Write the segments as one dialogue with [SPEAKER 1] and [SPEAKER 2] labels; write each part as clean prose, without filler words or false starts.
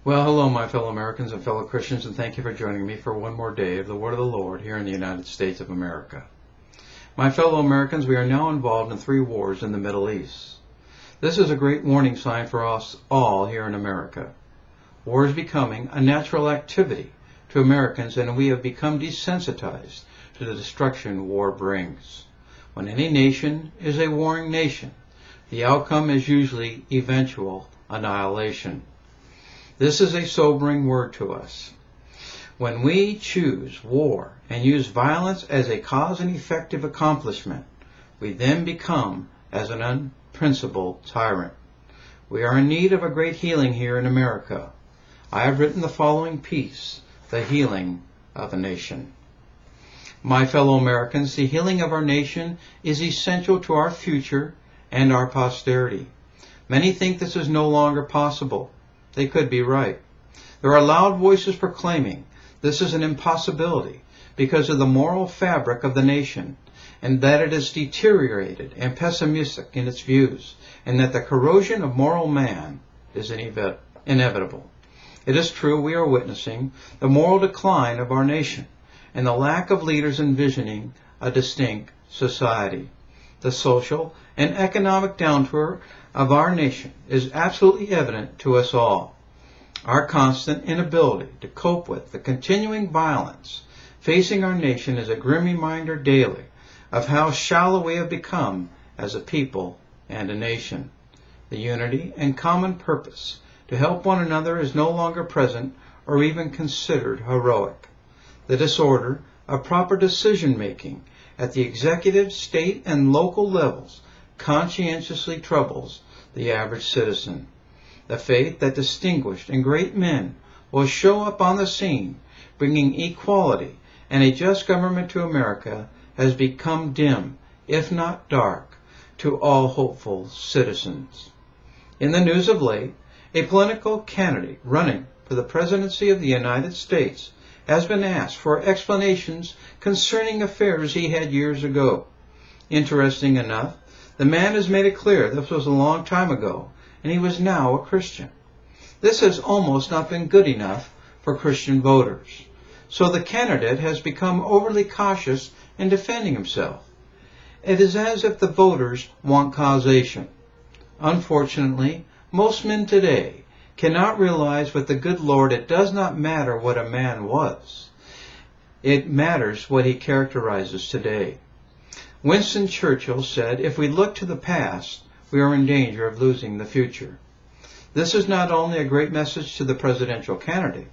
[SPEAKER 1] Well, hello, my fellow Americans and fellow Christians, and thank you for joining me for one more day of the Word of the Lord here in the United States of America. My fellow Americans, we are now involved in 3 wars in the Middle East. This is a great warning sign for us all here in America. War is becoming a natural activity to Americans, and we have become desensitized to the destruction war brings. When any nation is a warring nation, the outcome is usually eventual annihilation. This is a sobering word to us. When we choose war and use violence as a cause and effective accomplishment, we then become as an unprincipled tyrant. We are in need of a great healing here in America. I have written the following piece, The Healing of a Nation. My fellow Americans, the healing of our nation is essential to our future and our posterity. Many think this is no longer possible. They could be right. There are loud voices proclaiming this is an impossibility because of the moral fabric of the nation, and that it is deteriorated and pessimistic in its views, and that the corrosion of moral man is inevitable. It is true we are witnessing the moral decline of our nation and the lack of leaders envisioning a distinct society. The social and economic downturn of our nation is absolutely evident to us all. Our constant inability to cope with the continuing violence facing our nation is a grim reminder daily of how shallow we have become as a people and a nation. The unity and common purpose to help one another is no longer present or even considered heroic. The disorder of proper decision-making at the executive, state, and local levels conscientiously troubles the average citizen. The faith that distinguished and great men will show up on the scene, bringing equality and a just government to America, has become dim, if not dark, to all hopeful citizens. In the news of late, a political candidate running for the presidency of the United States has been asked for explanations concerning affairs he had years ago. Interesting enough, the man has made it clear this was a long time ago, and he was now a Christian. This has almost not been good enough for Christian voters. So the candidate has become overly cautious in defending himself. It is as if the voters want causation. Unfortunately, most men today cannot realize with the good Lord it does not matter what a man was. It matters what he characterizes today. Winston Churchill said, if we look to the past, we are in danger of losing the future. This is not only a great message to the presidential candidate,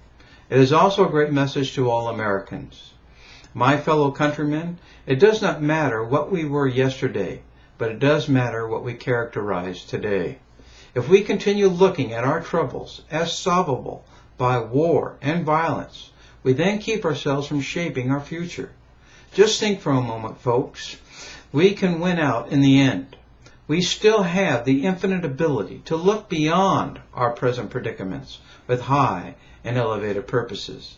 [SPEAKER 1] it is also a great message to all Americans. My fellow countrymen, it does not matter what we were yesterday, but it does matter what we characterize today. If we continue looking at our troubles as solvable by war and violence, we then keep ourselves from shaping our future. Just think for a moment, folks. We can win out in the end. We still have the infinite ability to look beyond our present predicaments with high and elevated purposes.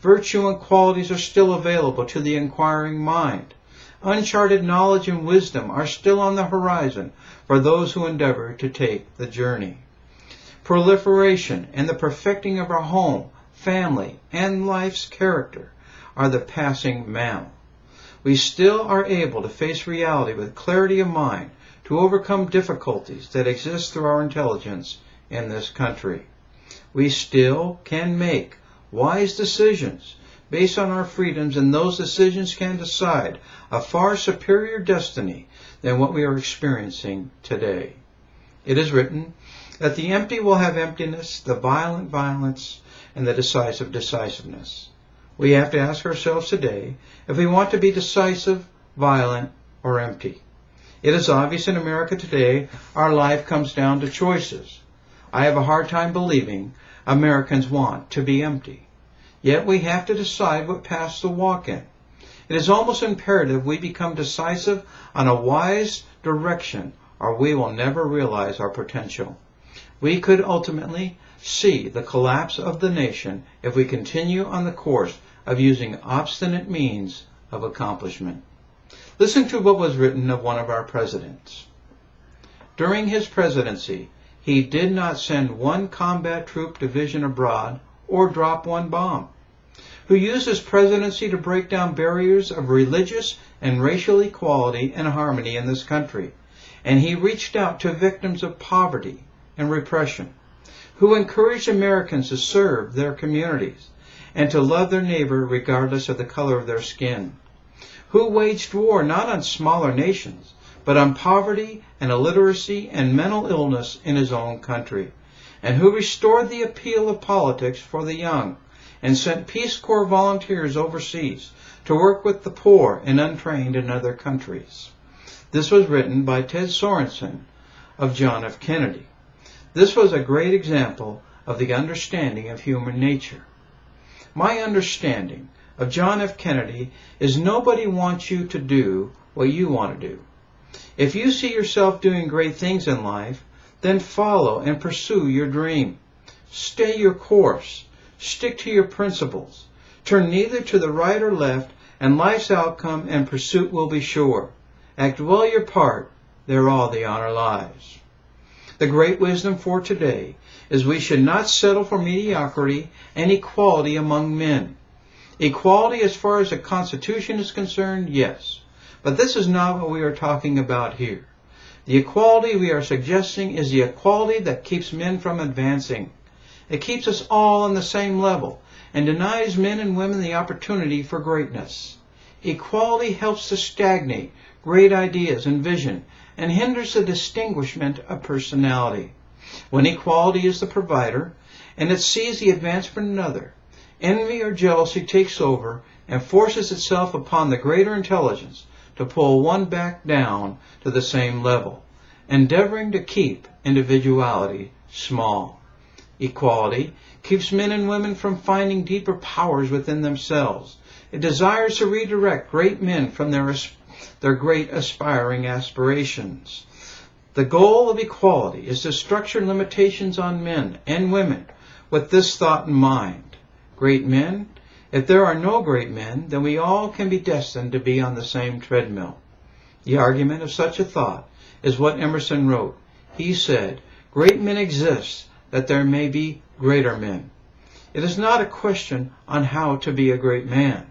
[SPEAKER 1] Virtue and qualities are still available to the inquiring mind. Uncharted knowledge and wisdom are still on the horizon for those who endeavor to take the journey. Proliferation and the perfecting of our home, family, and life's character are the passing mammal. We still are able to face reality with clarity of mind to overcome difficulties that exist through our intelligence in this country. We still can make wise decisions based on our freedoms, and those decisions can decide a far superior destiny than what we are experiencing today. It is written that the empty will have emptiness, the violent violence, and the decisive decisiveness. We have to ask ourselves today if we want to be decisive, violent, or empty. It is obvious in America today our life comes down to choices. I have a hard time believing Americans want to be empty. Yet we have to decide what path to walk in. It is almost imperative we become decisive on a wise direction, or we will never realize our potential. We could ultimately see the collapse of the nation if we continue on the course of using obstinate means of accomplishment. Listen to what was written of one of our presidents. During his presidency, He did not send one combat troop division abroad or drop one bomb. Who used his presidency to break down barriers of religious and racial equality and harmony in this country. And he reached out to victims of poverty and repression. Who encouraged Americans to serve their communities and to love their neighbor regardless of the color of their skin. Who waged war not on smaller nations, but on poverty and illiteracy and mental illness in his own country. And who restored the appeal of politics for the young and sent Peace Corps volunteers overseas to work with the poor and untrained in other countries. This was written by Ted Sorensen of John F. Kennedy. This was a great example of the understanding of human nature. My understanding of John F. Kennedy is nobody wants you to do what you want to do. If you see yourself doing great things in life, then follow and pursue your dream. Stay your course. Stick to your principles. Turn neither to the right or left, and life's outcome and pursuit will be sure. Act well your part, there all the honor lies. The great wisdom for today is we should not settle for mediocrity and equality among men. Equality as far as the Constitution is concerned, yes. But this is not what we are talking about here. The equality we are suggesting is the equality that keeps men from advancing. It keeps us all on the same level and denies men and women the opportunity for greatness. Equality helps to stagnate great ideas and vision and hinders the distinguishment of personality. When equality is the provider and it sees the advancement of another, envy or jealousy takes over and forces itself upon the greater intelligence to pull one back down to the same level, endeavoring to keep individuality small. Equality keeps men and women from finding deeper powers within themselves. It desires to redirect great men from their great aspiring aspirations. The goal of equality is to structure limitations on men and women with this thought in mind. Great men? If there are no great men, then we all can be destined to be on the same treadmill. The argument of such a thought is what Emerson wrote. He said, "Great men exist that there may be greater men." It is not a question on how to be a great man.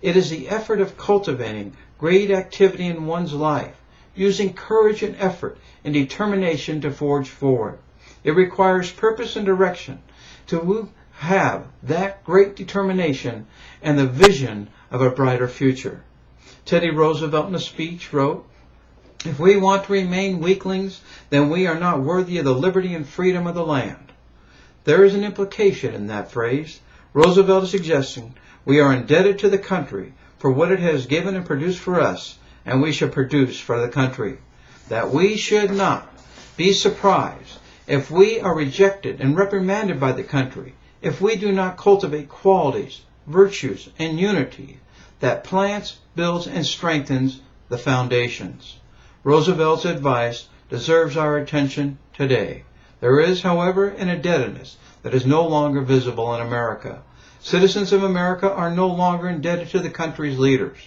[SPEAKER 1] It is the effort of cultivating great activity in one's life, using courage and effort and determination to forge forward. It requires purpose and direction to have that great determination and the vision of a brighter future. Teddy Roosevelt in a speech wrote, "If we want to remain weaklings, then we are not worthy of the liberty and freedom of the land." There is an implication in that phrase. Roosevelt is suggesting we are indebted to the country for what it has given and produced for us, and we should produce for the country. That we should not be surprised if we are rejected and reprimanded by the country, if we do not cultivate qualities, virtues, and unity that plants, builds, and strengthens the foundations. Roosevelt's advice deserves our attention today. There is, however, an indebtedness that is no longer visible in America. Citizens of America are no longer indebted to the country's leaders.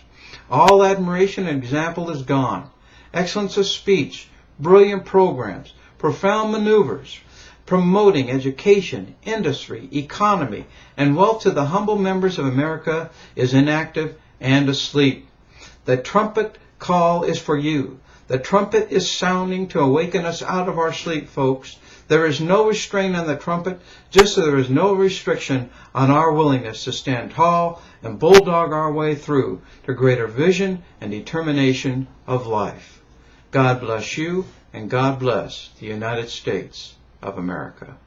[SPEAKER 1] All admiration and example is gone. Excellence of speech, brilliant programs, profound maneuvers, promoting education, industry, economy, and wealth to the humble members of America is inactive and asleep. The trumpet call is for you. The trumpet is sounding to awaken us out of our sleep, folks. There is no restraint on the trumpet, just as there is no restriction on our willingness to stand tall and bulldog our way through to greater vision and determination of life. God bless you, and God bless the United States of America.